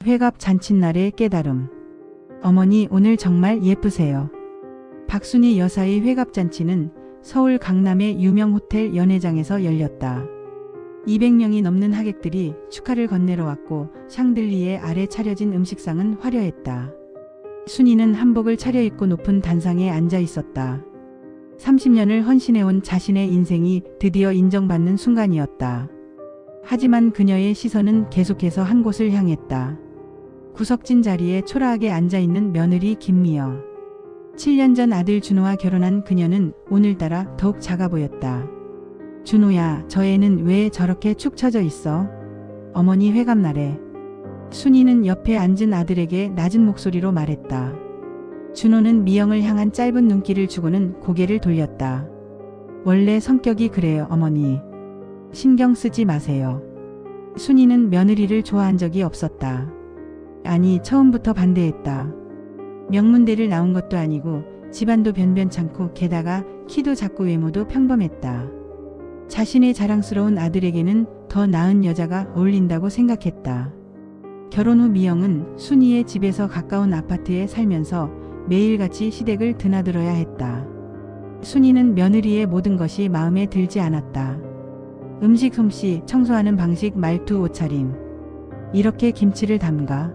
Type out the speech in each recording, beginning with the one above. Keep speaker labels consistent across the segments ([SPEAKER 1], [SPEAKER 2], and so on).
[SPEAKER 1] 회갑 잔칫날의 깨달음. 어머니 오늘 정말 예쁘세요. 박순희 여사의 회갑잔치는 서울 강남의 유명 호텔 연회장에서 열렸다. 200명이 넘는 하객들이 축하를 건네러 왔고 샹들리에 아래 차려진 음식상은 화려했다. 순이는 한복을 차려입고 높은 단상에 앉아 있었다. 30년을 헌신해온 자신의 인생이 드디어 인정받는 순간이었다. 하지만 그녀의 시선은 계속해서 한 곳을 향했다. 구석진 자리에 초라하게 앉아있는 며느리 김미영. 7년 전 아들 준호와 결혼한 그녀는 오늘따라 더욱 작아 보였다. 준호야, 저 애는 왜 저렇게 축 처져 있어? 어머니 회갑날에. 순이는 옆에 앉은 아들에게 낮은 목소리로 말했다. 준호는 미영을 향한 짧은 눈길을 주고는 고개를 돌렸다. 원래 성격이 그래요, 어머니. 신경 쓰지 마세요. 순이는 며느리를 좋아한 적이 없었다. 아니, 처음부터 반대했다. 명문대를 나온 것도 아니고 집안도 변변찮고 게다가 키도 작고 외모도 평범했다. 자신의 자랑스러운 아들에게는 더 나은 여자가 어울린다고 생각했다. 결혼 후 미영은 순이의 집에서 가까운 아파트에 살면서 매일같이 시댁을 드나들어야 했다. 순이는 며느리의 모든 것이 마음에 들지 않았다. 음식 솜씨, 청소하는 방식, 말투, 옷차림. 이렇게 김치를 담가?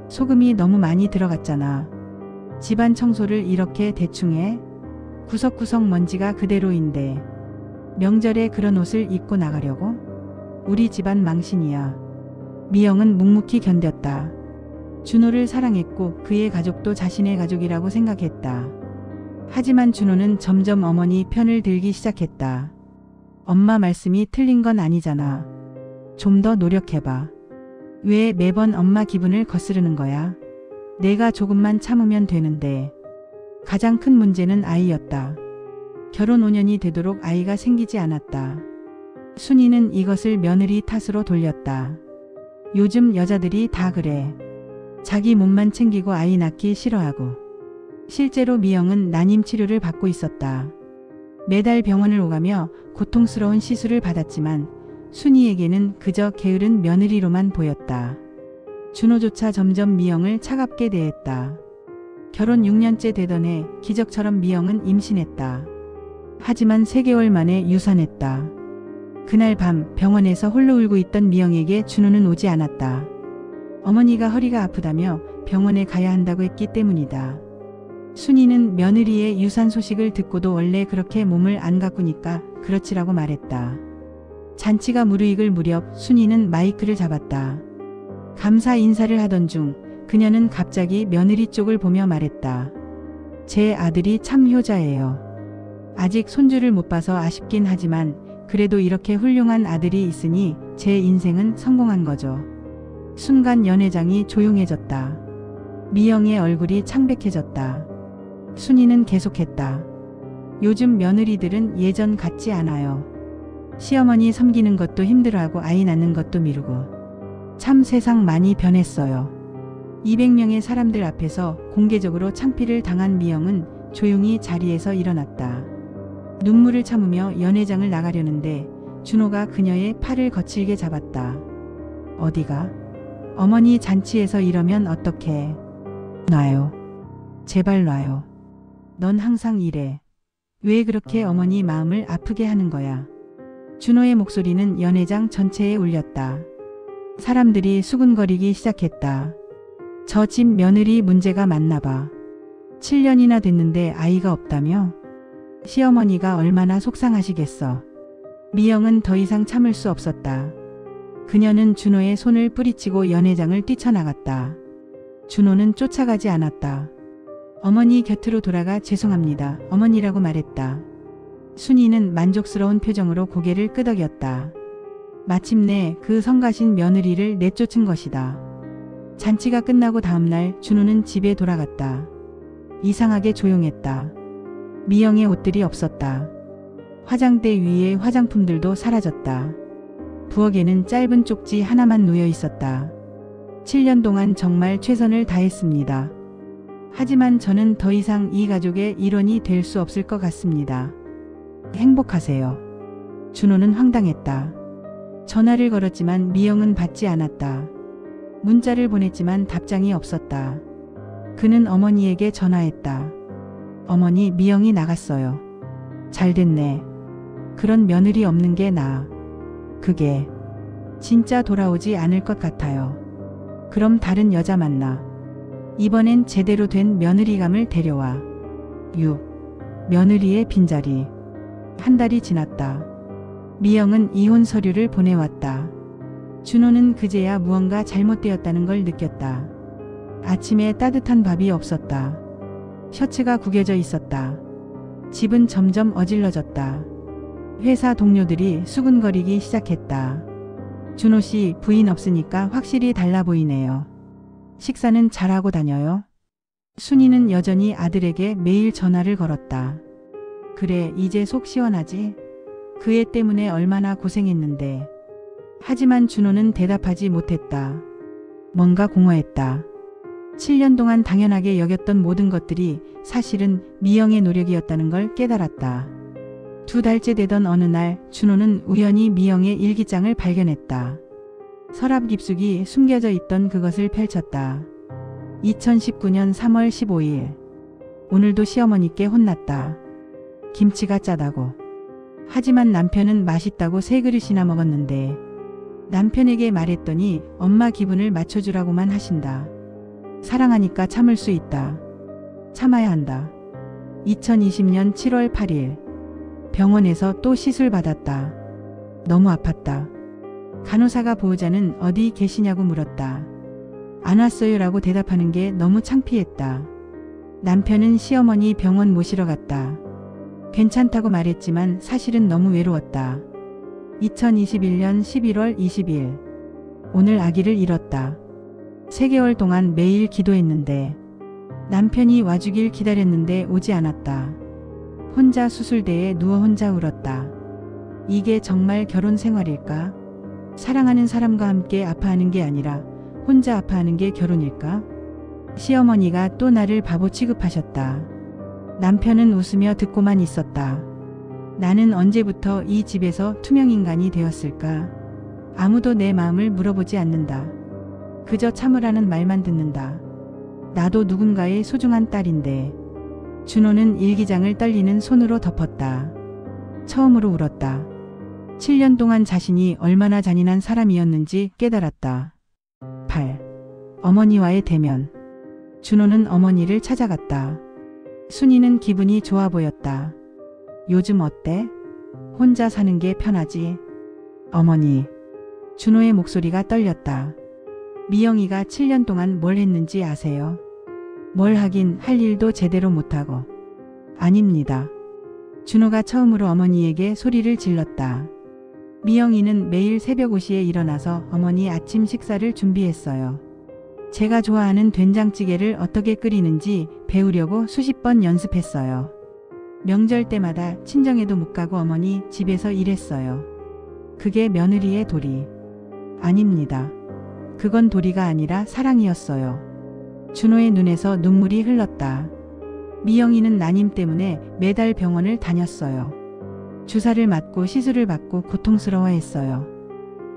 [SPEAKER 1] 소금이 너무 많이 들어갔잖아. 집안 청소를 이렇게 대충 해? 구석구석 먼지가 그대로인데 명절에 그런 옷을 입고 나가려고? 우리 집안 망신이야. 미영은 묵묵히 견뎠다. 준호를 사랑했고 그의 가족도 자신의 가족이라고 생각했다. 하지만 준호는 점점 어머니 편을 들기 시작했다. 엄마 말씀이 틀린 건 아니잖아. 좀 더 노력해봐. 왜 매번 엄마 기분을 거스르는 거야? 내가 조금만 참으면 되는데. 가장 큰 문제는 아이였다. 결혼 5년이 되도록 아이가 생기지 않았다. 순이는 이것을 며느리 탓으로 돌렸다. 요즘 여자들이 다 그래. 자기 몸만 챙기고 아이 낳기 싫어하고. 실제로 미영은 난임 치료를 받고 있었다. 매달 병원을 오가며 고통스러운 시술을 받았지만 순이에게는 그저 게으른 며느리로만 보였다. 준호조차 점점 미영을 차갑게 대했다. 결혼 6년째 되던 해 기적처럼 미영은 임신했다. 하지만 3개월 만에 유산했다. 그날 밤 병원에서 홀로 울고 있던 미영에게 준호는 오지 않았다. 어머니가 허리가 아프다며 병원에 가야 한다고 했기 때문이다. 순이는 며느리의 유산 소식을 듣고도 원래 그렇게 몸을 안 가꾸니까 그렇지라고 말했다. 잔치가 무르익을 무렵 순이는 마이크를 잡았다. 감사 인사를 하던 중 그녀는 갑자기 며느리 쪽을 보며 말했다. 제 아들이 참 효자예요. 아직 손주를 못 봐서 아쉽긴 하지만 그래도 이렇게 훌륭한 아들이 있으니 제 인생은 성공한 거죠. 순간 연회장이 조용해졌다. 미영의 얼굴이 창백해졌다. 순이는 계속했다. 요즘 며느리들은 예전 같지 않아요. 시어머니 섬기는 것도 힘들어하고 아이 낳는 것도 미루고. 참 세상 많이 변했어요. 200명의 사람들 앞에서 공개적으로 창피를 당한 미영은 조용히 자리에서 일어났다. 눈물을 참으며 연회장을 나가려는데 준호가 그녀의 팔을 거칠게 잡았다. 어디가? 어머니 잔치에서 이러면 어떡해. 놔요. 제발 놔요. 넌 항상 이래. 왜 그렇게 어머니 마음을 아프게 하는 거야. 준호의 목소리는 연회장 전체에 울렸다. 사람들이 수군거리기 시작했다. 저 집 며느리 문제가 많나 봐. 7년이나 됐는데 아이가 없다며? 시어머니가 얼마나 속상하시겠어. 미영은 더 이상 참을 수 없었다. 그녀는 준호의 손을 뿌리치고 연회장을 뛰쳐나갔다. 준호는 쫓아가지 않았다. 어머니 곁으로 돌아가 죄송합니다. 어머니라고 말했다. 순이는 만족스러운 표정으로 고개를 끄덕였다. 마침내 그 성가신 며느리를 내쫓은 것이다. 잔치가 끝나고 다음날 준호는 집에 돌아갔다. 이상하게 조용했다. 미영의 옷들이 없었다. 화장대 위에 화장품들도 사라졌다. 부엌에는 짧은 쪽지 하나만 놓여 있었다. 7년 동안 정말 최선을 다했습니다. 하지만 저는 더 이상 이 가족의 일원이 될 수 없을 것 같습니다. 행복하세요. 준호는 황당했다. 전화를 걸었지만 미영은 받지 않았다. 문자를 보냈지만 답장이 없었다. 그는 어머니에게 전화했다. 어머니, 미영이 나갔어요. 잘됐네. 그런 며느리 없는 게 나아. 그게 진짜 돌아오지 않을 것 같아요. 그럼 다른 여자 만나. 이번엔 제대로 된 며느리감을 데려와. 6. 며느리의 빈자리. 한 달이 지났다. 미영은 이혼 서류를 보내왔다. 준호는 그제야 무언가 잘못되었다는 걸 느꼈다. 아침에 따뜻한 밥이 없었다. 셔츠가 구겨져 있었다. 집은 점점 어질러졌다. 회사 동료들이 수근거리기 시작했다. 준호 씨, 부인 없으니까 확실히 달라 보이네요. 식사는 잘하고 다녀요? 순이는 여전히 아들에게 매일 전화를 걸었다. 그래, 이제 속 시원하지? 그 애 때문에 얼마나 고생했는데. 하지만 준호는 대답하지 못했다. 뭔가 공허했다. 7년 동안 당연하게 여겼던 모든 것들이 사실은 미영의 노력이었다는 걸 깨달았다. 2달째 되던 어느 날 준호는 우연히 미영의 일기장을 발견했다. 서랍 깊숙이 숨겨져 있던 그것을 펼쳤다. 2019년 3월 15일. 오늘도 시어머니께 혼났다. 김치가 짜다고. 하지만 남편은 맛있다고 3그릇이나 먹었는데 남편에게 말했더니 엄마 기분을 맞춰주라고만 하신다. 사랑하니까 참을 수 있다. 참아야 한다. 2020년 7월 8일. 병원에서 또 시술 받았다. 너무 아팠다. 간호사가 보호자는 어디 계시냐고 물었다. 안 왔어요라고 대답하는 게 너무 창피했다. 남편은 시어머니 병원 모시러 갔다. 괜찮다고 말했지만 사실은 너무 외로웠다. 2021년 11월 20일. 오늘 아기를 잃었다. 3개월 동안 매일 기도했는데 남편이 와주길 기다렸는데 오지 않았다. 혼자 수술대에 누워 혼자 울었다. 이게 정말 결혼 생활일까? 사랑하는 사람과 함께 아파하는 게 아니라 혼자 아파하는 게 결혼일까? 시어머니가 또 나를 바보 취급하셨다. 남편은 웃으며 듣고만 있었다. 나는 언제부터 이 집에서 투명인간이 되었을까? 아무도 내 마음을 물어보지 않는다. 그저 참으라는 말만 듣는다. 나도 누군가의 소중한 딸인데. 준호는 일기장을 떨리는 손으로 덮었다. 처음으로 울었다. 7년 동안 자신이 얼마나 잔인한 사람이었는지 깨달았다. 8. 어머니와의 대면. 준호는 어머니를 찾아갔다. 순이는 기분이 좋아 보였다. 요즘 어때? 혼자 사는 게 편하지? 어머니. 준호의 목소리가 떨렸다. 미영이가 7년 동안 뭘 했는지 아세요? 뭘 하긴 할 일도 제대로 못하고. 아닙니다. 준호가 처음으로 어머니에게 소리를 질렀다. 미영이는 매일 새벽 5시에 일어나서 어머니 아침 식사를 준비했어요. 제가 좋아하는 된장찌개를 어떻게 끓이는지 배우려고 수십 번 연습했어요. 명절 때마다 친정에도 못 가고 어머니 집에서 일했어요. 그게 며느리의 도리. 아닙니다. 그건 도리가 아니라 사랑이었어요. 준호의 눈에서 눈물이 흘렀다. 미영이는 나님 때문에 매달 병원을 다녔어요. 주사를 맞고 시술을 받고 고통스러워했어요.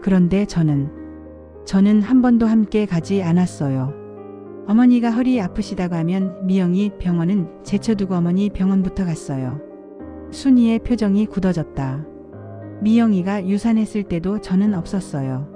[SPEAKER 1] 그런데 저는 한 번도 함께 가지 않았어요. 어머니가 허리 아프시다고 하면 미영이 병원은 제쳐두고 어머니 병원부터 갔어요. 순이의 표정이 굳어졌다. 미영이가 유산했을 때도 저는 없었어요.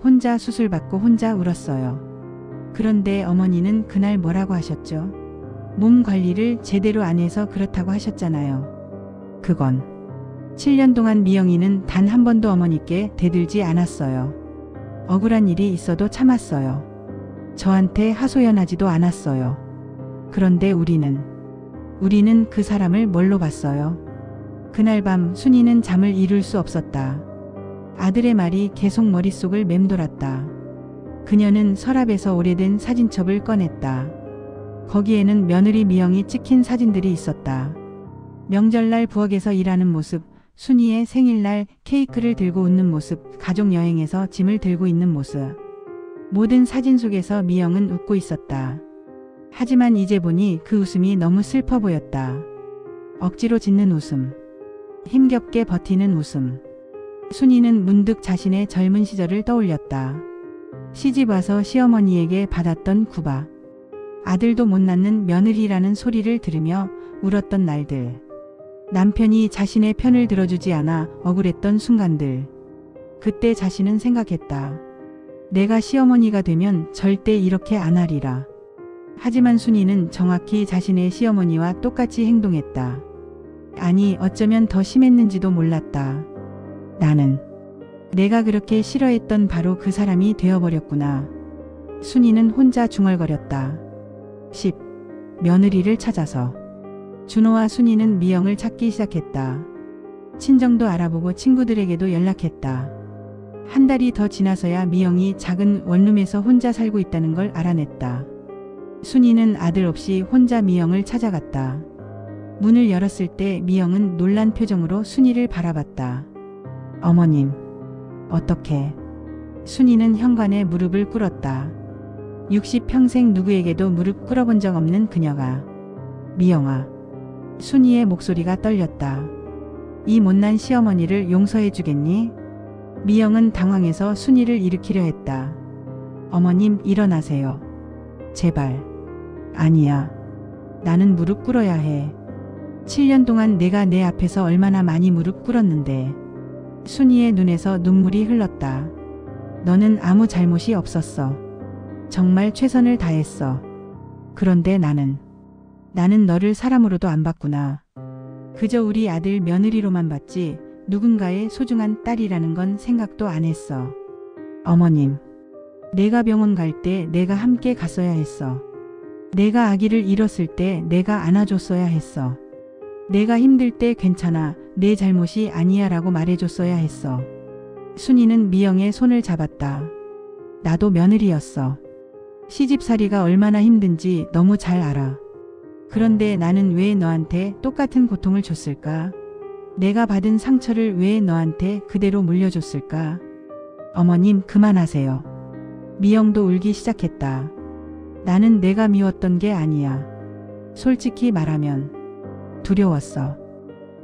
[SPEAKER 1] 혼자 수술받고 혼자 울었어요. 그런데 어머니는 그날 뭐라고 하셨죠? 몸 관리를 제대로 안 해서 그렇다고 하셨잖아요. 그건 7년 동안 미영이는 단 한 번도 어머니께 대들지 않았어요. 억울한 일이 있어도 참았어요. 저한테 하소연하지도 않았어요. 그런데 우리는 그 사람을 뭘로 봤어요? 그날 밤 순이는 잠을 이룰 수 없었다. 아들의 말이 계속 머릿속을 맴돌았다. 그녀는 서랍에서 오래된 사진첩을 꺼냈다. 거기에는 며느리 미영이 찍힌 사진들이 있었다. 명절날 부엌에서 일하는 모습, 순이의 생일날 케이크를 들고 웃는 모습, 가족 여행에서 짐을 들고 있는 모습. 모든 사진 속에서 미영은 웃고 있었다. 하지만 이제 보니 그 웃음이 너무 슬퍼 보였다. 억지로 짓는 웃음. 힘겹게 버티는 웃음. 순이는 문득 자신의 젊은 시절을 떠올렸다. 시집 와서 시어머니에게 받았던 구박, 아들도 못 낳는 며느리라는 소리를 들으며 울었던 날들, 남편이 자신의 편을 들어주지 않아 억울했던 순간들. 그때 자신은 생각했다. 내가 시어머니가 되면 절대 이렇게 안 하리라. 하지만 순이는 정확히 자신의 시어머니와 똑같이 행동했다. 아니, 어쩌면 더 심했는지도 몰랐다. 나는 내가 그렇게 싫어했던 바로 그 사람이 되어버렸구나. 순이는 혼자 중얼거렸다. 10. 며느리를 찾아서. 준호와 순이는 미영을 찾기 시작했다. 친정도 알아보고 친구들에게도 연락했다. 한 달이 더 지나서야 미영이 작은 원룸에서 혼자 살고 있다는 걸 알아냈다. 순이는 아들 없이 혼자 미영을 찾아갔다. 문을 열었을 때 미영은 놀란 표정으로 순이를 바라봤다. 어머님, 어떻게? 순이는 현관에 무릎을 꿇었다. 60평생 누구에게도 무릎 꿇어본 적 없는 그녀가. 미영아. 순이의 목소리가 떨렸다. 이 못난 시어머니를 용서해 주겠니? 미영은 당황해서 순이를 일으키려 했다. 어머님, 일어나세요. 제발. 아니야. 나는 무릎 꿇어야 해. 7년 동안 내가 내 앞에서 얼마나 많이 무릎 꿇었는데. 순이의 눈에서 눈물이 흘렀다. 너는 아무 잘못이 없었어. 정말 최선을 다했어. 그런데 나는 너를 사람으로도 안 봤구나. 그저 우리 아들 며느리로만 봤지 누군가의 소중한 딸이라는 건 생각도 안 했어. 어머님, 내가 병원 갈 때 내가 함께 갔어야 했어. 내가 아기를 잃었을 때 내가 안아줬어야 했어. 내가 힘들 때 괜찮아, 내 잘못이 아니야 라고 말해줬어야 했어. 순이는 미영의 손을 잡았다. 나도 며느리였어. 시집살이가 얼마나 힘든지 너무 잘 알아. 그런데 나는 왜 너한테 똑같은 고통을 줬을까? 내가 받은 상처를 왜 너한테 그대로 물려줬을까? 어머님, 그만하세요. 미영도 울기 시작했다. 나는 내가 미웠던 게 아니야. 솔직히 말하면 두려웠어.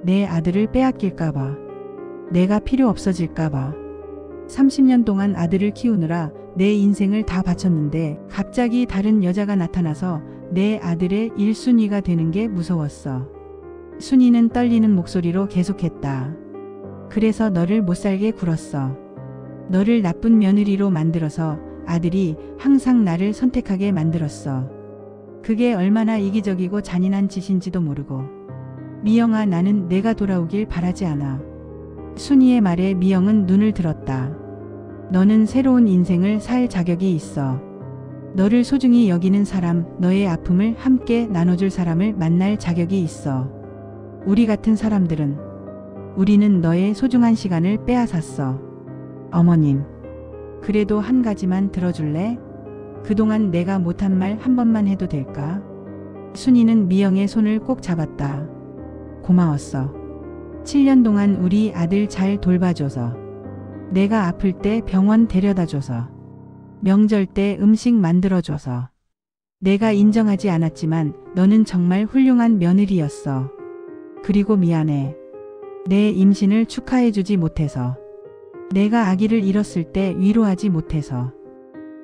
[SPEAKER 1] 내 아들을 빼앗길까봐. 내가 필요 없어질까봐. 30년 동안 아들을 키우느라 내 인생을 다 바쳤는데 갑자기 다른 여자가 나타나서 내 아들의 1순위가 되는 게 무서웠어. 순이는 떨리는 목소리로 계속했다. 그래서 너를 못살게 굴었어. 너를 나쁜 며느리로 만들어서 아들이 항상 나를 선택하게 만들었어. 그게 얼마나 이기적이고 잔인한 짓인지도 모르고. 미영아, 나는 내가 돌아오길 바라지 않아. 순이의 말에 미영은 눈을 들었다. 너는 새로운 인생을 살 자격이 있어. 너를 소중히 여기는 사람, 너의 아픔을 함께 나눠줄 사람을 만날 자격이 있어. 우리 같은 사람들은, 우리는 너의 소중한 시간을 빼앗았어. 어머님, 그래도 한 가지만 들어줄래? 그동안 내가 못한 말 한 번만 해도 될까? 순이는 미영의 손을 꼭 잡았다. 고마웠어. 7년 동안 우리 아들 잘 돌봐줘서. 내가 아플 때 병원 데려다줘서. 명절 때 음식 만들어줘서. 내가 인정하지 않았지만 너는 정말 훌륭한 며느리였어. 그리고 미안해. 내 임신을 축하해주지 못해서. 내가 아기를 잃었을 때 위로하지 못해서.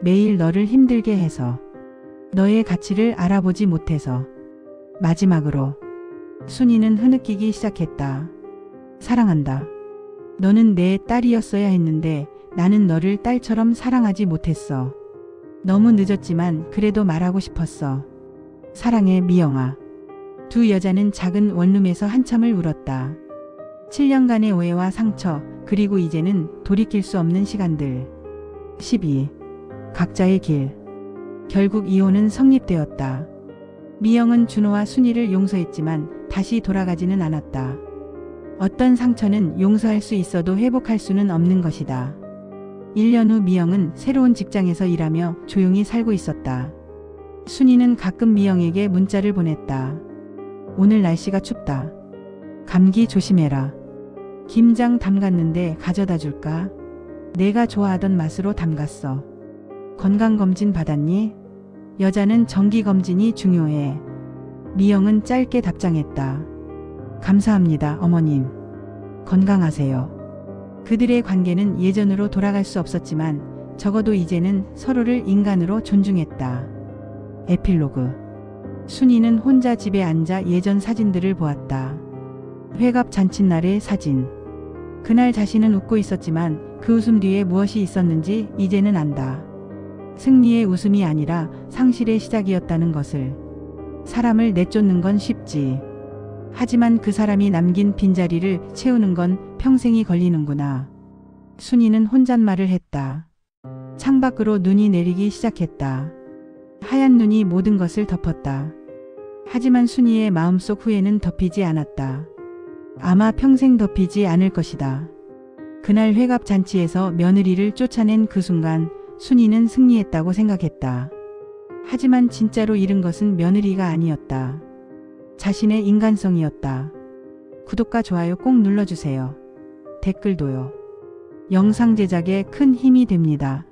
[SPEAKER 1] 매일 너를 힘들게 해서. 너의 가치를 알아보지 못해서. 마지막으로 순이는 흐느끼기 시작했다. 사랑한다. 너는 내 딸이었어야 했는데 나는 너를 딸처럼 사랑하지 못했어. 너무 늦었지만 그래도 말하고 싶었어. 사랑해, 미영아. 두 여자는 작은 원룸에서 한참을 울었다. 7년간의 오해와 상처, 그리고 이제는 돌이킬 수 없는 시간들. 12. 각자의 길. 결국 이혼은 성립되었다. 미영은 준호와 순이를 용서했지만 다시 돌아가지는 않았다. 어떤 상처는 용서할 수 있어도 회복할 수는 없는 것이다. 1년 후 미영은 새로운 직장에서 일하며 조용히 살고 있었다. 순이는 가끔 미영에게 문자를 보냈다. 오늘 날씨가 춥다. 감기 조심해라. 김장 담갔는데 가져다 줄까? 내가 좋아하던 맛으로 담갔어. 건강검진 받았니? 여자는 정기검진이 중요해. 미영은 짧게 답장했다. 감사합니다, 어머님. 건강하세요. 그들의 관계는 예전으로 돌아갈 수 없었지만 적어도 이제는 서로를 인간으로 존중했다. 에필로그. 순이는 혼자 집에 앉아 예전 사진들을 보았다. 회갑 잔칫날의 사진. 그날 자신은 웃고 있었지만 그 웃음 뒤에 무엇이 있었는지 이제는 안다. 승리의 웃음이 아니라 상실의 시작이었다는 것을. 사람을 내쫓는 건 쉽지. 하지만 그 사람이 남긴 빈자리를 채우는 건 평생이 걸리는구나. 순이는 혼잣말을 했다. 창밖으로 눈이 내리기 시작했다. 하얀 눈이 모든 것을 덮었다. 하지만 순이의 마음속 후회는 덮이지 않았다. 아마 평생 덮이지 않을 것이다. 그날 회갑 잔치에서 며느리를 쫓아낸 그 순간 순이는 승리했다고 생각했다. 하지만 진짜로 잃은 것은 며느리가 아니었다. 자신의 인간성이었다. 구독과 좋아요 꼭 눌러주세요. 댓글도요. 영상 제작에 큰 힘이 됩니다.